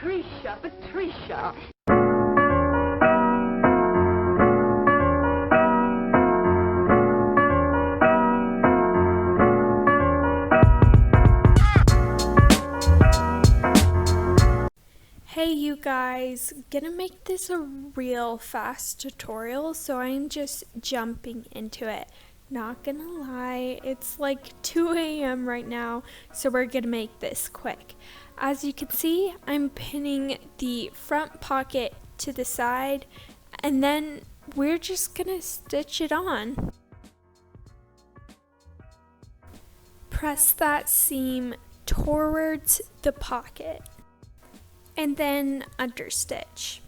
Patricia. Hey you guys, gonna make this a real fast tutorial, so I'm just jumping into it. Not gonna lie, it's like 2 a.m. right now, so we're gonna make this quick. As you can see, I'm pinning the front pocket to the side, and then we're just gonna stitch it on. Press that seam towards the pocket, and then understitch.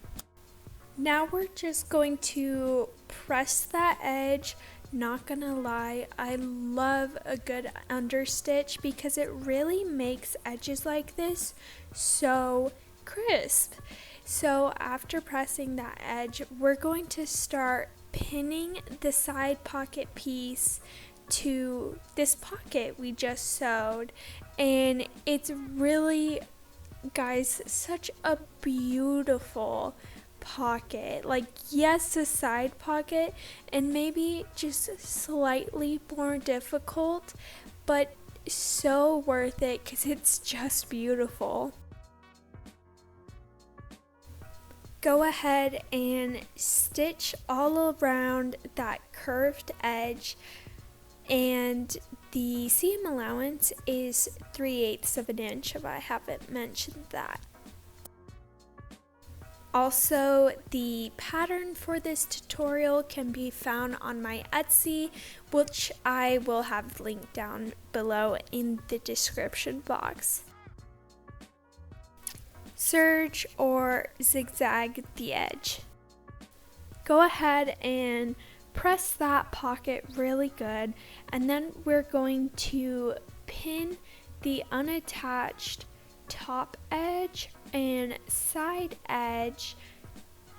Now we're just going to press that edge. Not gonna lie, I love a good understitch because it really makes edges like this so crisp. So after pressing that edge, we're going to start pinning the side pocket piece to this pocket we just sewed, and it's really, guys, such a beautiful pocket. Like, yes, a side pocket and maybe just slightly more difficult, but so worth it because it's just beautiful. Go ahead and stitch all around that curved edge, and the seam allowance is 3/8 of an inch if I haven't mentioned that. Also, the pattern for this tutorial can be found on my Etsy, which I will have linked down below in the description box. Serge or zigzag the edge. Go ahead and press that pocket really good, and then we're going to pin the unattached top edge and side edge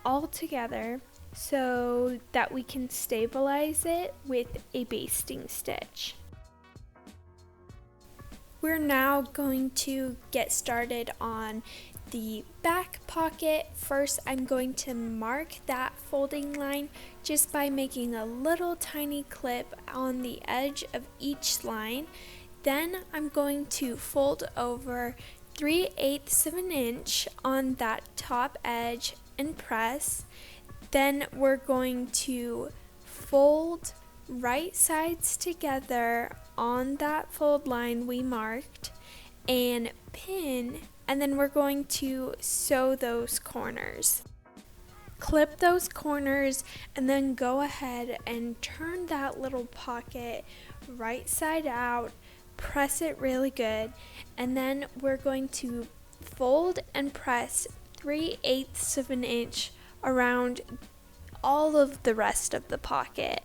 all together so that we can stabilize it with a basting stitch. We're now going to get started on the back pocket. First, I'm going to mark that folding line just by making a little tiny clip on the edge of each line. Then I'm going to fold over 3/8 of an inch on that top edge and press. Then we're going to fold right sides together on that fold line we marked and pin, and then we're going to sew those corners. Clip those corners and then go ahead and turn that little pocket right side out. Press it really good, and then we're going to fold and press 3/8 of an inch around all of the rest of the pocket.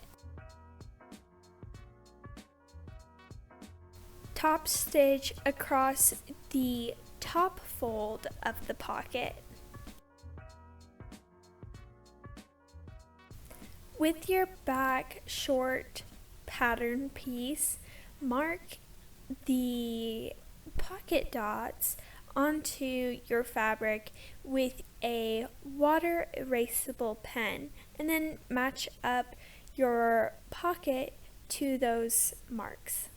Top stitch across the top fold of the pocket. With your back short pattern piece, mark the pocket dots onto your fabric with a water erasable pen, and then match up your pocket to those marks.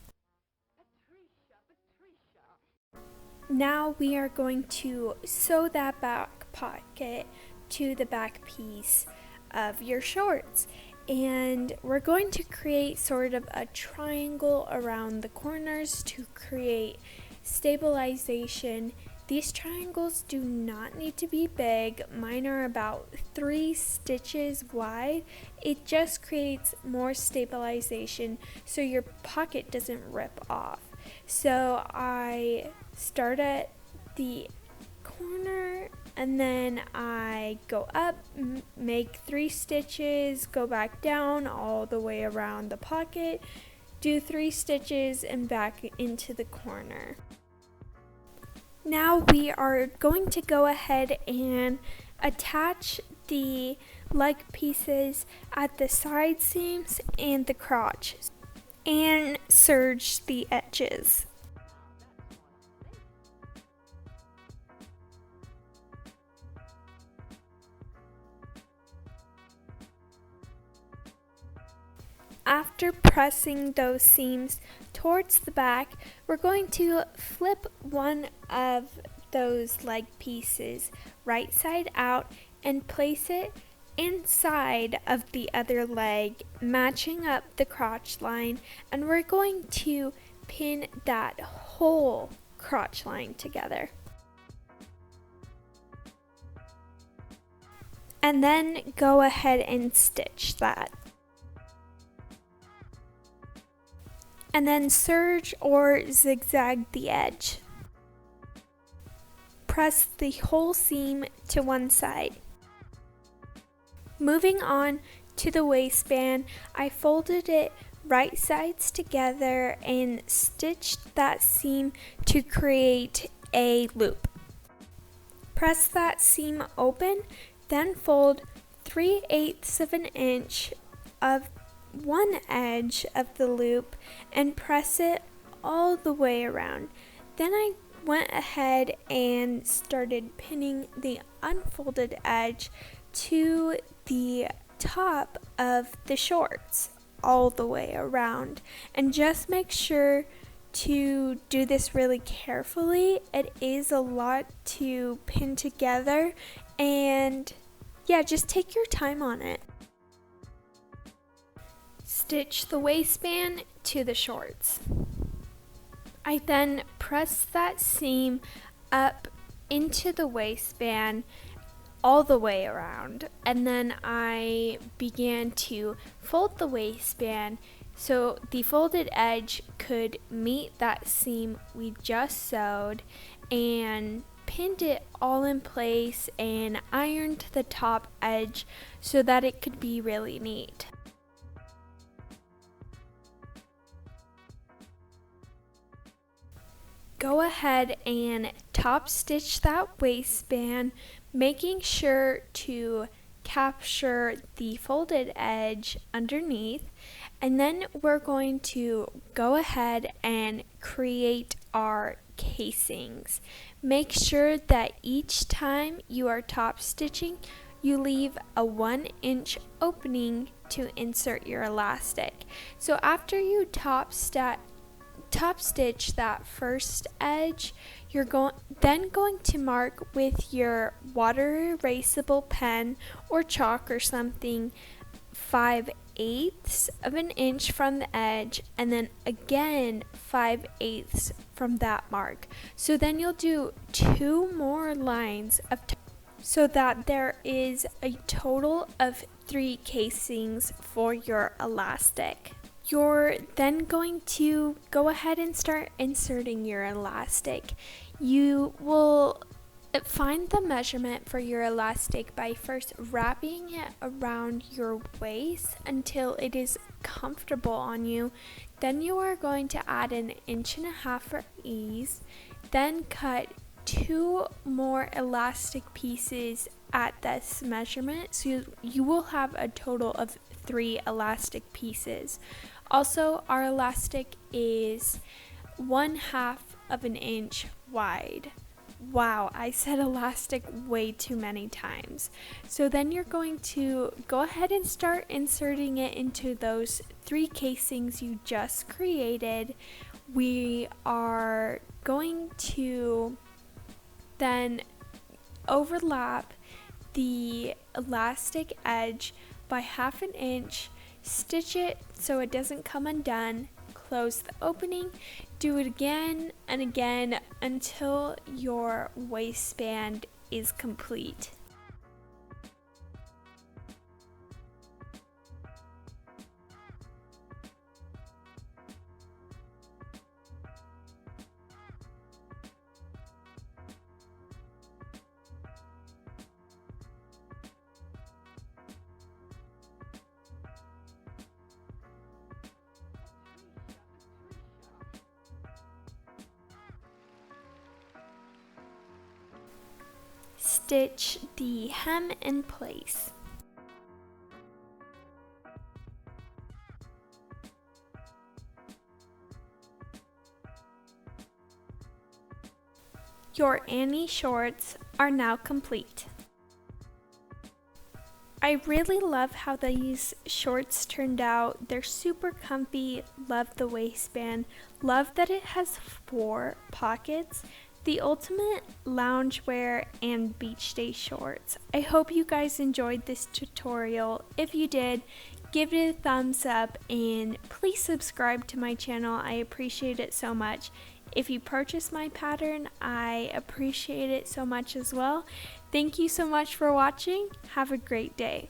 Now we are going to sew that back pocket to the back piece of your shorts, and we're going to create sort of a triangle around the corners to create stabilization. These triangles do not need to be big. Mine are about 3 stitches wide. It just creates more stabilization so your pocket doesn't rip off. So I start at the corner, and then I go up, make 3 stitches, go back down all the way around the pocket, do 3 stitches, and back into the corner. Now we are going to go ahead and attach the leg pieces at the side seams and the crotch, and serge the edges. after pressing those seams towards the back, we're going to flip one of those leg pieces right side out and place it inside of the other leg, matching up the crotch line, and we're going to pin that whole crotch line together. And then go ahead and stitch that. And then serge or zigzag the edge. Press the whole seam to one side. Moving on to the waistband, I folded it right sides together and stitched that seam to create a loop. Press that seam open, then fold 3/8 of an inch of one edge of the loop and press it all the way around. Then I went ahead and started pinning the unfolded edge to the top of the shorts all the way around, and just make sure to do this really carefully. It is a lot to pin together, and yeah, just take your time on it. Stitch the waistband to the shorts. I then press that seam up into the waistband all the way around, and then I began to fold the waistband so the folded edge could meet that seam we just sewed, and pinned it all in place and ironed the top edge so that it could be really neat. Go ahead and top stitch that waistband, making sure to capture the folded edge underneath, and then we're going to go ahead and create our casings. Make sure that each time you are top stitching, you leave a 1-inch opening to insert your elastic. So after you top stitch that first edge, you're then going to mark with your water erasable pen or chalk or something 5/8 of an inch from the edge, and then again 5/8 from that mark. So then you'll do 2 more lines of so that there is a total of 3 casings for your elastic. You're then going to go ahead and start inserting your elastic. You will find the measurement for your elastic by first wrapping it around your waist until it is comfortable on you. Then you are going to add 1.5 inches for ease. Then cut 2 more elastic pieces at this measurement, so you will have a total of 3 elastic pieces. Also, our elastic is 1/2 of an inch wide. Wow, I said elastic way too many times. So then you're going to go ahead and start inserting it into those 3 casings you just created. We are going to then overlap the elastic edge by 1/2 inch, stitch it so it doesn't come undone, close the opening, do it again and again until your waistband is complete. Stitch the hem in place. Your Annie shorts are now complete. I really love how these shorts turned out. They're super comfy. Love the waistband. Love that it has 4 pockets. The ultimate loungewear and beach day shorts. I hope you guys enjoyed this tutorial. If you did, give it a thumbs up and please subscribe to my channel. I appreciate it so much. If you purchase my pattern, I appreciate it so much as well. Thank you so much for watching. Have a great day.